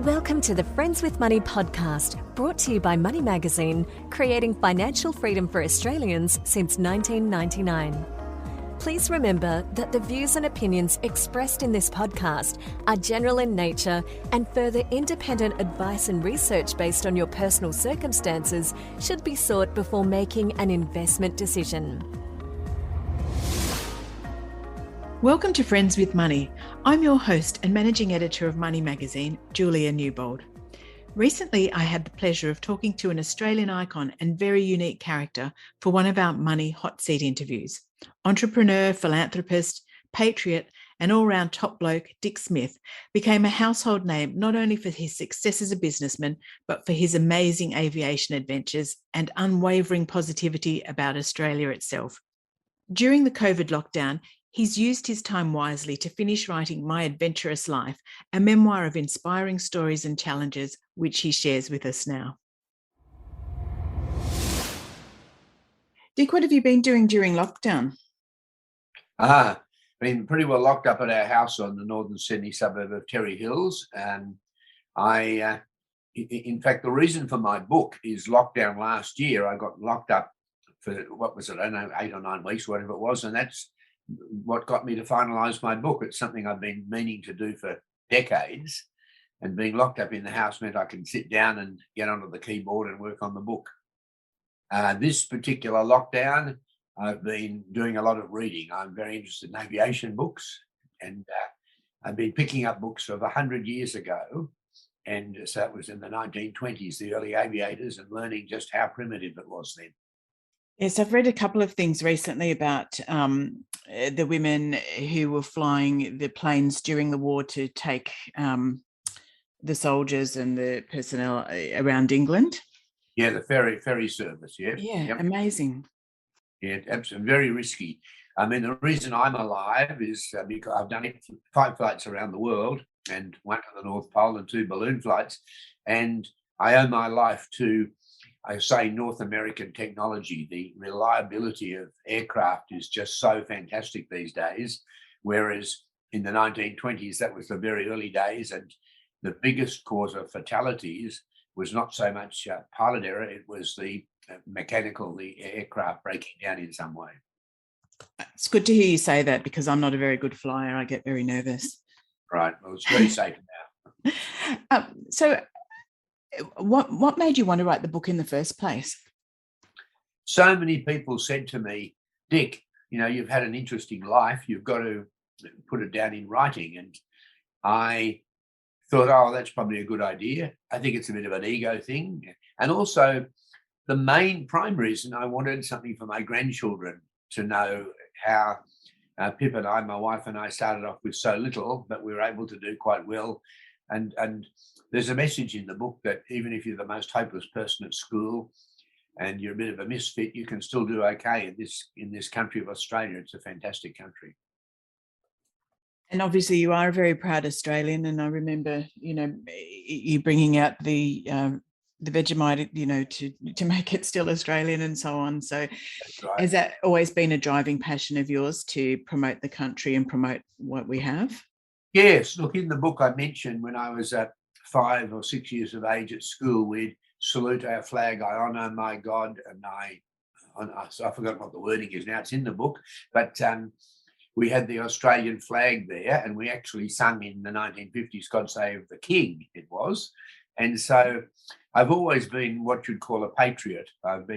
Welcome to the Friends with Money podcast, brought to you by Money Magazine, creating financial freedom for Australians since 1999. Please remember that the views and opinions expressed in this podcast are general in nature, and further independent advice and research based on your personal circumstances should be sought before making an investment decision. Welcome to Friends with Money. I'm your host and managing editor of Money Magazine, Julia Newbould. Recently, I had the pleasure of talking to an Australian icon and very unique character for one of our Money Hot Seat interviews. Entrepreneur, philanthropist, patriot, and all-round top bloke, Dick Smith, became a household name not only for his success as a businessman, but for his amazing aviation adventures and unwavering positivity about Australia itself. During the COVID lockdown, he's used his time wisely to finish writing My Adventurous Life, a memoir of inspiring stories and challenges, which he shares with us now. Dick, what have you been doing during lockdown? Been pretty well locked up at our house on the northern Sydney suburb of Terry Hills. And in fact, the reason for my book is lockdown last year. I got locked up for, what was it, I don't know, 8 or 9 weeks, whatever it was. And that's what got me to finalise my book. It's something I've been meaning to do for decades. And being locked up in the house meant I can sit down and get onto the keyboard and work on the book. This particular lockdown, I've been doing a lot of reading. I'm very interested in aviation books, and I've been picking up books of 100 years ago. And so it was in the 1920s, the early aviators, and learning just how primitive it was then. Yes, I've read a couple of things recently about the women who were flying the planes during the war to take the soldiers and the personnel around England. Yeah, the ferry service, yeah. Yeah, yep. Amazing. Yeah, absolutely, very risky. I mean, the reason I'm alive is because I've done 5 flights around the world, and 1 to the North Pole and 2 balloon flights. And I owe my life to, I say, North American technology. The reliability of aircraft is just so fantastic these days, whereas in the 1920s, that was the very early days, and the biggest cause of fatalities was not so much pilot error, it was the aircraft breaking down in some way. It's good to hear you say that, because I'm not a very good flyer. I get very nervous. Right, well, it's very safe now. So what made you want to write the book in the first place? So many people said to me, Dick, you've had an interesting life, you've got to put it down in writing. And I thought, oh, that's probably a good idea. I think it's a bit of an ego thing. And also, the prime reason I wanted something for my grandchildren to know how Pip and I, my wife and I, started off with so little, but we were able to do quite well. And there's a message in the book that even if you're the most hopeless person at school and you're a bit of a misfit, you can still do okay in this country of Australia. It's a fantastic country. And obviously you are a very proud Australian. And I remember, you bringing out the Vegemite, to make it still Australian and so on. So right. Has that always been a driving passion of yours to promote the country and promote what we have? Yes. Look, in the book I mentioned when I was 5 or 6 years of age at school, we'd salute our flag, I honour my God, and I forgot what the wording is now, it's in the book, but we had the Australian flag there, and we actually sung in the 1950s, God Save the King, it was. And so I've always been what you'd call a patriot. I've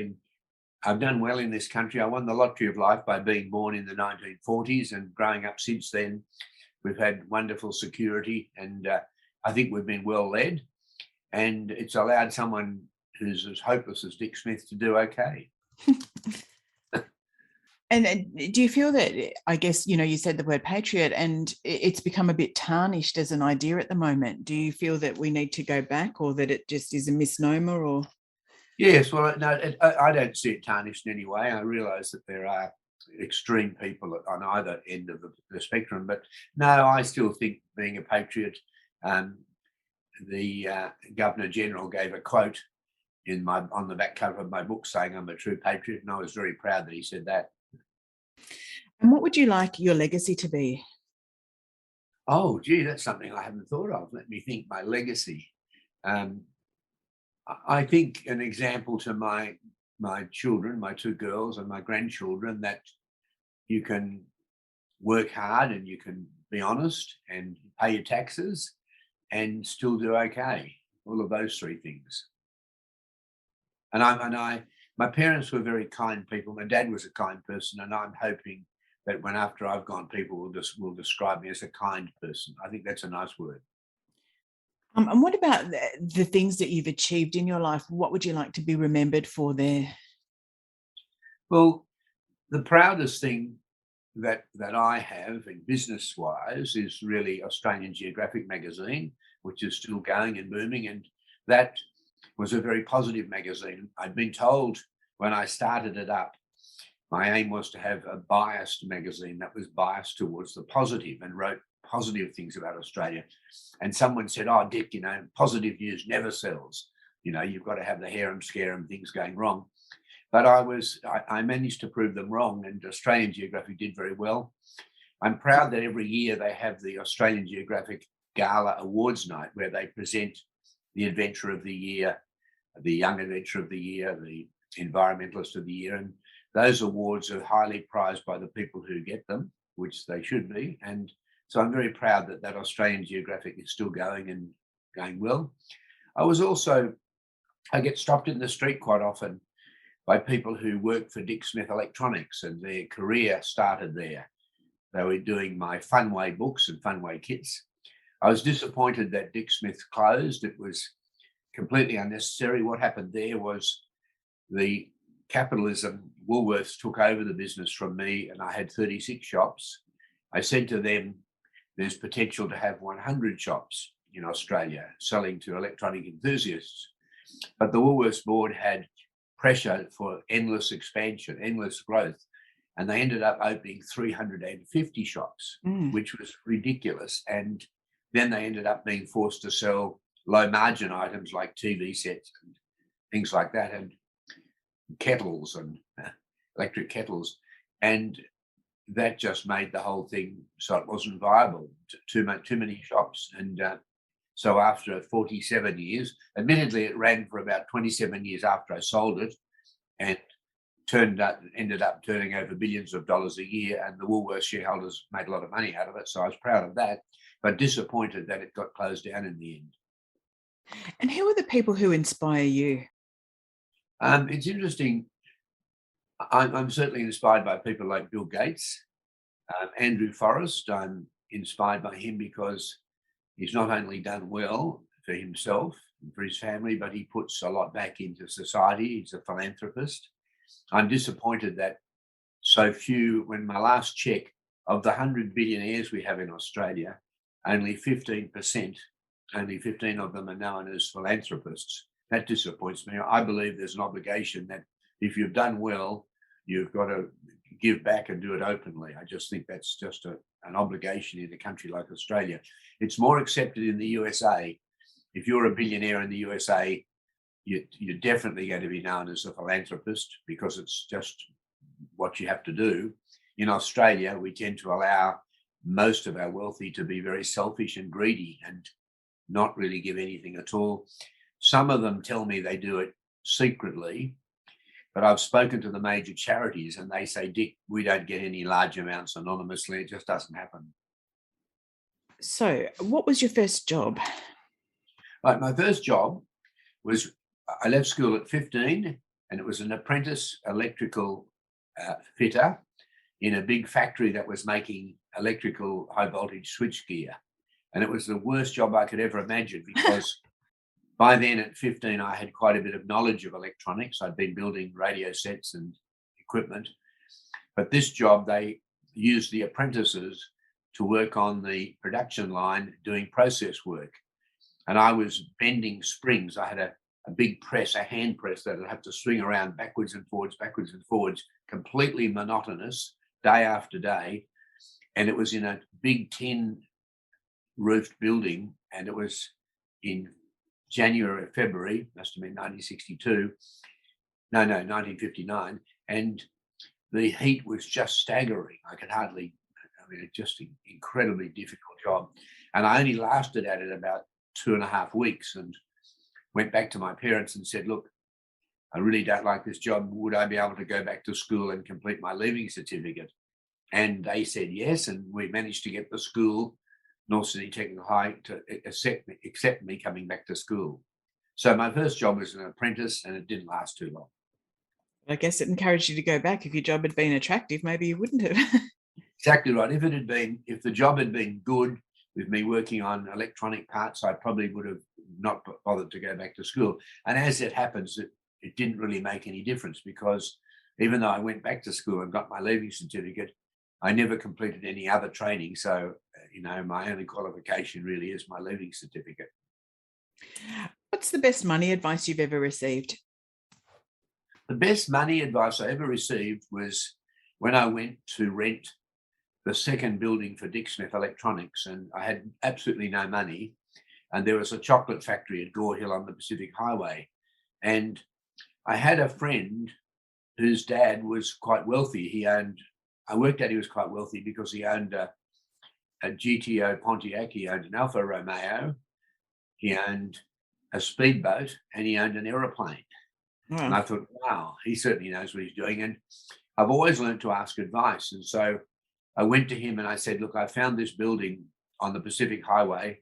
done well in this country. I won the lottery of life by being born in the 1940s, and growing up since then, we've had wonderful security, and I think we've been well led, and it's allowed someone who's as hopeless as Dick Smith to do okay. And do you feel that, I guess, you said the word patriot, and it's become a bit tarnished as an idea at the moment. Do you feel that we need to go back, or that it just is a misnomer? Or Yes, well, no, I don't see it tarnished in any way. I realise that there are extreme people on either end of the spectrum, but no, I still think being a patriot, the Governor General gave a quote on the back cover of my book saying I'm a true patriot, and I was very proud that he said that. And what would you like your legacy to be? Oh, gee, that's something I haven't thought of. Let me think. My legacy. Um, I think an example to my children, my two girls and my grandchildren, that you can work hard and you can be honest and pay your taxes and still do okay. All of those three things. My parents were very kind people. My dad was a kind person, and I'm hoping that when after I've gone, people will describe me as a kind person. I think that's a nice word. And what about the things that you've achieved in your life? What would you like to be remembered for there? Well, the proudest thing that I have in business wise is really Australian Geographic magazine, which is still going and booming, and that was a very positive magazine. I'd been told when I started it up, my aim was to have a biased magazine that was biased towards the positive and wrote positive things about Australia. And someone said, "Oh, Dick, positive news never sells. You've got to have the harem scarum things going wrong." But I managed to prove them wrong, and Australian Geographic did very well. I'm proud that every year they have the Australian Geographic Gala Awards Night, where they present the Adventurer of the Year, the Young Adventurer of the Year, the Environmentalist of the Year, and those awards are highly prized by the people who get them, which they should be. And so I'm very proud that Australian Geographic is still going and going well. I get stopped in the street quite often by people who work for Dick Smith Electronics, and their career started there. They were doing my Funway books and Funway kits. I was disappointed that Dick Smith closed. It was completely unnecessary. What happened there was the capitalism, Woolworths took over the business from me, and I had 36 shops. I said to them, there's potential to have 100 shops in Australia selling to electronic enthusiasts. But the Woolworths board had pressure for endless expansion, endless growth, and they ended up opening 350 shops, which was ridiculous. And then they ended up being forced to sell low margin items like TV sets and things like that, and kettles and electric kettles. And that just made the whole thing so it wasn't viable. Too many shops. And so after 47 years, admittedly, it ran for about 27 years after I sold it, and ended up turning over billions of dollars a year, and the Woolworths shareholders made a lot of money out of it. So I was proud of that, but disappointed that it got closed down in the end. And who are the people who inspire you? It's interesting. I'm certainly inspired by people like Bill Gates, Andrew Forrest. I'm inspired by him because he's not only done well for himself and for his family, but he puts a lot back into society. He's a philanthropist. I'm disappointed that so few, when my last check, of the 100 billionaires we have in Australia, only 15%, only 15 of them are known as philanthropists. That disappoints me. I believe there's an obligation that if you've done well, you've got to give back and do it openly. I just think that's just an obligation in a country like Australia. It's more accepted in the USA. If you're a billionaire in the USA, you're definitely going to be known as a philanthropist because it's just what you have to do. In Australia, we tend to allow most of our wealthy to be very selfish and greedy and not really give anything at all. Some of them tell me they do it secretly, but I've spoken to the major charities and they say, Dick, we don't get any large amounts anonymously. It just doesn't happen. So, what was your first job? Right, my first job was, I left school at 15, and it was an apprentice electrical fitter in a big factory that was making electrical high voltage switchgear. And it was the worst job I could ever imagine because by then at 15, I had quite a bit of knowledge of electronics. I'd been building radio sets and equipment. But this job, they used the apprentices to work on the production line doing process work. And I was bending springs. I had a big press, a hand press that I'd have to swing around backwards and forwards, completely monotonous day after day. And it was in a big tin roofed building, and it was in January or February, must have been 1959, and the heat was just staggering. I mean, it's just an incredibly difficult job. And I only lasted at it about 2.5 weeks and went back to my parents and said, look, I really don't like this job. Would I be able to go back to school and complete my leaving certificate? And they said yes. And we managed to get the school, North Sydney Technical High, to accept me coming back to school. So my first job was an apprentice, and it didn't last too long. I guess it encouraged you to go back. If your job had been attractive, maybe you wouldn't have. Exactly right. If the job had been good with me working on electronic parts, I probably would have not bothered to go back to school. And as it happens, it didn't really make any difference, because even though I went back to school and got my leaving certificate, I never completed any other training. So, my only qualification really is my leaving certificate. What's the best money advice you've ever received? The best money advice I ever received was when I went to rent the second building for Dick Smith Electronics, and I had absolutely no money. And there was a chocolate factory at Gore Hill on the Pacific Highway. And I had a friend whose dad was quite wealthy. I worked out he was quite wealthy because he owned a GTO Pontiac, he owned an Alfa Romeo, he owned a speedboat, and he owned an aeroplane. Wow. And I thought, wow, he certainly knows what he's doing. And I've always learned to ask advice. And so I went to him and I said, look, I found this building on the Pacific Highway,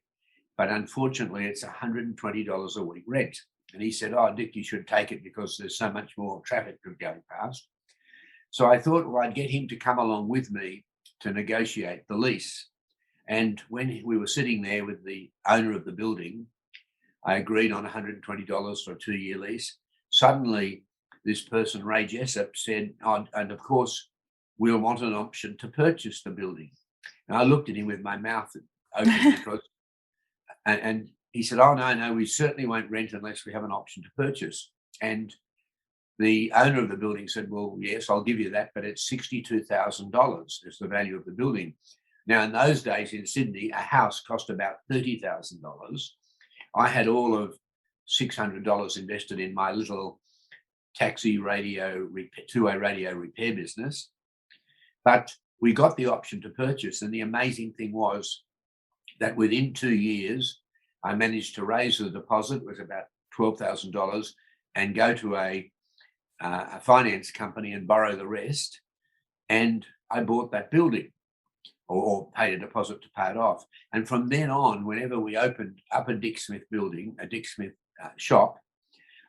but unfortunately it's $120 a week rent. And he said, oh, Dick, you should take it because there's so much more traffic going past. So I thought, well, I'd get him to come along with me to negotiate the lease. And when we were sitting there with the owner of the building, I agreed on $120 for a 2-year lease. Suddenly, this person, Ray Jessup, said, oh, and of course, we'll want an option to purchase the building. And I looked at him with my mouth open because, and he said, oh, no, we certainly won't rent unless we have an option to purchase. And the owner of the building said, well, yes, I'll give you that, but it's $62,000 is the value of the building. Now, in those days in Sydney, a house cost about $30,000. I had all of $600 invested in my little taxi radio, two-way radio repair business. But we got the option to purchase. And the amazing thing was that within 2 years, I managed to raise the deposit, it was about $12,000, and go to a finance company and borrow the rest. And I bought that building, or paid a deposit to pay it off. And from then on, whenever we opened up a Dick Smith building, a Dick Smith shop,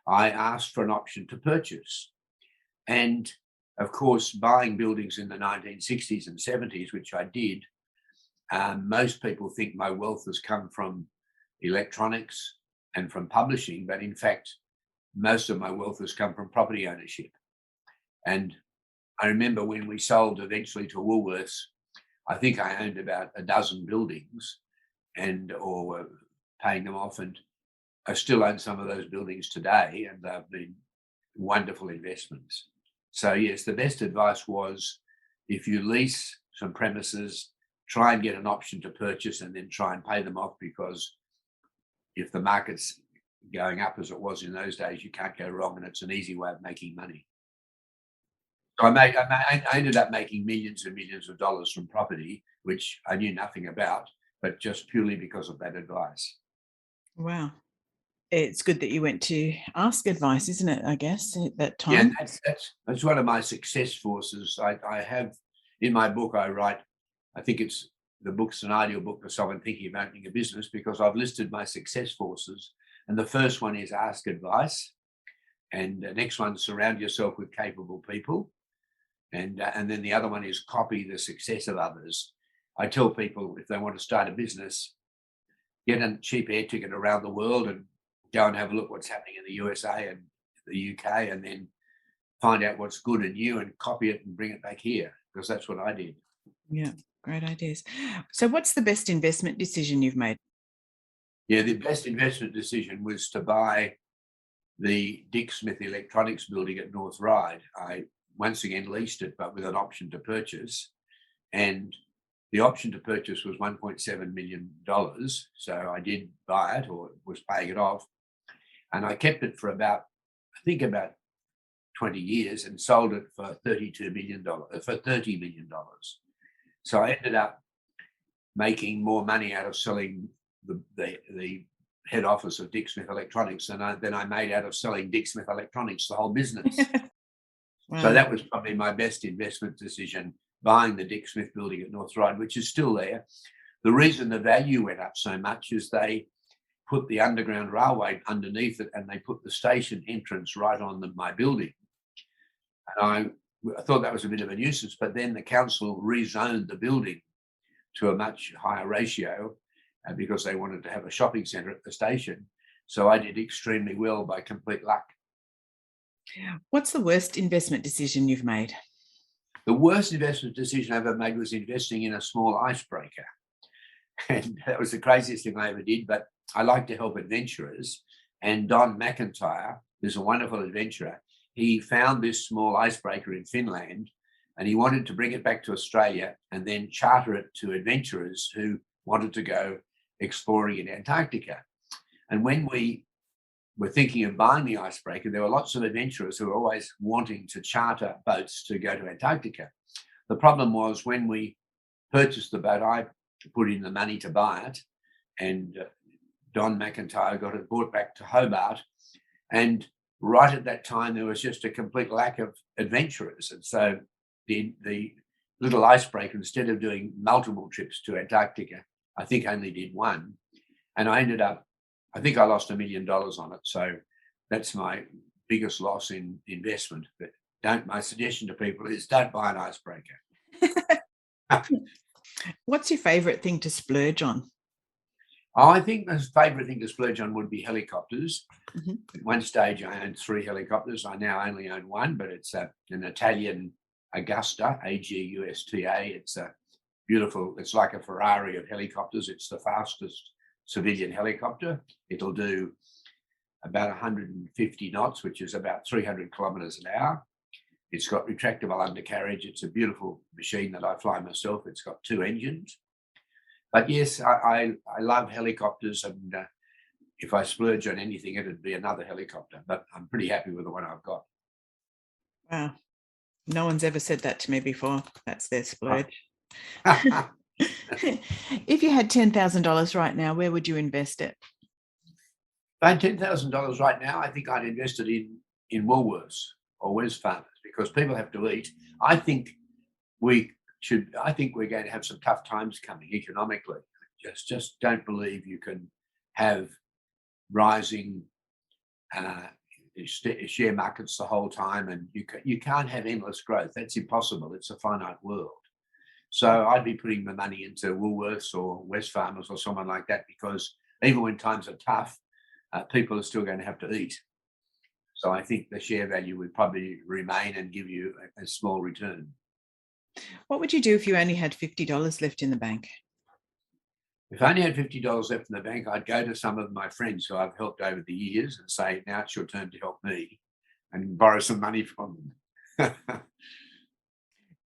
I asked for an option to purchase. And of course, buying buildings in the 1960s and 70s, which I did, most people think my wealth has come from electronics and from publishing, but in fact, most of my wealth has come from property ownership. And I remember when we sold eventually to Woolworths, I think I owned about a dozen buildings or were paying them off, and I still own some of those buildings today, and they've been wonderful investments. So yes, the best advice was, if you lease some premises, try and get an option to purchase and then try and pay them off, because if the market's going up as it was in those days, you can't go wrong, and it's an easy way of making money. So I ended up making millions and millions of dollars from property, which I knew nothing about, but just purely because of that advice. Wow. It's good that you went to ask advice, isn't it, I guess, at that time? Yeah, that's one of my success forces. I have, in my book, I write, I think the book's an ideal book for someone thinking of opening a business, because I've listed my success forces. And the first one is ask advice. And the next one, surround yourself with capable people. And then the other one is copy the success of others. I tell people, if they want to start a business, get a cheap air ticket around the world and go and have a look what's happening in the USA and the UK, and then find out what's good in you and copy it and bring it back here, because that's what I did. Yeah, great ideas. So what's the best investment decision you've made? Yeah, the best investment decision was to buy the Dick Smith Electronics building at North Ryde. I once again leased it, but with an option to purchase. And the option to purchase was $1.7 million. So I did buy it, or was paying it off. And I kept it for about 20 years, and sold it for $30 million. So I ended up making more money out of selling the head office of Dick Smith Electronics than I made out of selling Dick Smith Electronics, the whole business. Wow. So that was probably my best investment decision, buying the Dick Smith building at North Ryde, which is still there. The reason the value went up so much is they put the underground railway underneath it, and they put the station entrance right on my building. And I thought that was a bit of a nuisance, but then the council rezoned the building to a much higher ratio because they wanted to have a shopping centre at the station. So I did extremely well by complete luck. What's the worst investment decision you've made? The worst investment decision I ever made was investing in a small icebreaker. And that was the craziest thing I ever did, but I like to help adventurers. And Don McIntyre, who's a wonderful adventurer, he found this small icebreaker in Finland, and he wanted to bring it back to Australia and then charter it to adventurers who wanted to go exploring in Antarctica. And when we were thinking of buying the icebreaker, there were lots of adventurers who were always wanting to charter boats to go to Antarctica. The problem was, when we purchased the boat, I put in the money to buy it, and Don McIntyre got it brought back to Hobart. And right at that time, there was just a complete lack of adventurers. And so the little icebreaker, instead of doing multiple trips to Antarctica, I think only did one. And I think I lost $1 million on it. So that's my biggest loss in investment. But my suggestion to people is don't buy an icebreaker. What's your favourite thing to splurge on? I think my favourite thing to splurge on would be helicopters. Mm-hmm. At one stage, I owned 3 helicopters. I now only own one, but it's an Italian Augusta, Agusta. It's a beautiful, it's like a Ferrari of helicopters. It's the fastest civilian helicopter. It'll do about 150 knots, which is about 300 kilometres an hour. It's got retractable undercarriage. It's a beautiful machine that I fly myself. It's got 2 engines. But yes, I love helicopters, and if I splurge on anything, it'd be another helicopter. But I'm pretty happy with the one I've got. Wow. No one's ever said that to me before. That's their splurge. If you had $10,000 right now, where would you invest it? If I had $10,000 right now, I think I'd invest it in Woolworths or Wesfarmers, because people have to eat. I think we're going to have some tough times coming economically. Just don't believe you can have rising share markets the whole time, and you can't have endless growth. That's impossible. It's a finite world. So I'd be putting my money into Woolworths or Wesfarmers or someone like that, because even when times are tough, people are still going to have to eat. So I think the share value would probably remain and give you a small return. What would you do if you only had $50 left in the bank? If I only had $50 left in the bank, I'd go to some of my friends who I've helped over the years and say, now it's your turn to help me, and borrow some money from them.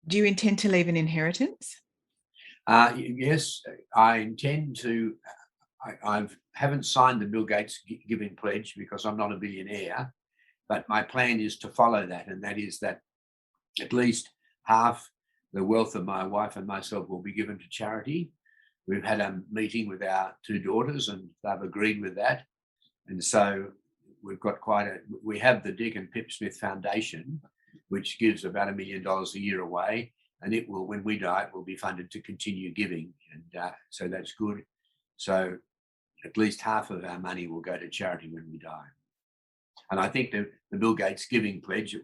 Do you intend to leave an inheritance? Yes, I intend to. I haven't signed the Bill Gates Giving Pledge because I'm not a billionaire, but my plan is to follow that, and that is that at least half the wealth of my wife and myself will be given to charity. We've had a meeting with our 2 daughters, and they've agreed with that. And so we've got we have the Dick and Pip Smith Foundation, which gives about $1 million a year away. And it will, when we die, it will be funded to continue giving. And so that's good. So at least half of our money will go to charity when we die. And I think the Bill Gates Giving Pledge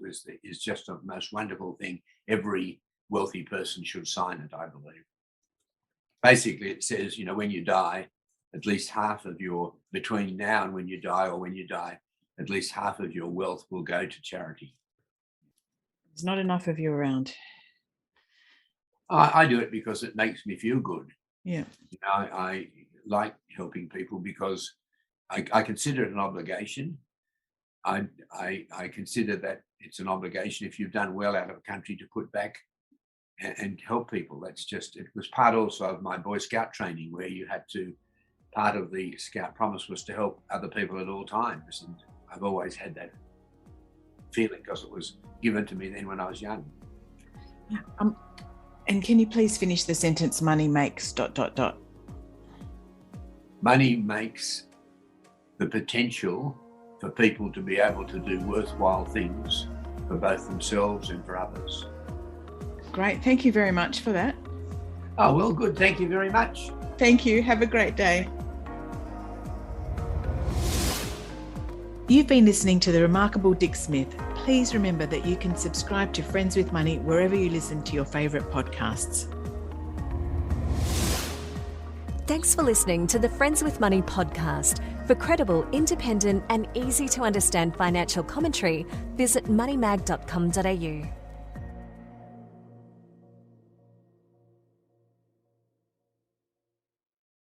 is just the most wonderful thing. Every wealthy person should sign it, I believe. Basically, it says, when you die, at least half of between now and when you die, or when you die, at least half of your wealth will go to charity. There's not enough of you around. I do it because it makes me feel good. Yeah. I like helping people because I consider it an obligation. I consider that it's an obligation if you've done well out of a country to put back and help people. It was part also of my Boy Scout training, where part of the Scout promise was to help other people at all times. And I've always had that feeling because it was given to me then when I was young. And can you please finish the sentence, money makes ... Money makes the potential for people to be able to do worthwhile things for both themselves and for others. Great. Thank you very much for that. Oh, well, good. Thank you very much. Thank you. Have a great day. You've been listening to the remarkable Dick Smith. Please remember that you can subscribe to Friends with Money wherever you listen to your favourite podcasts. Thanks for listening to the Friends with Money podcast. For credible, independent and easy to understand financial commentary, visit moneymag.com.au.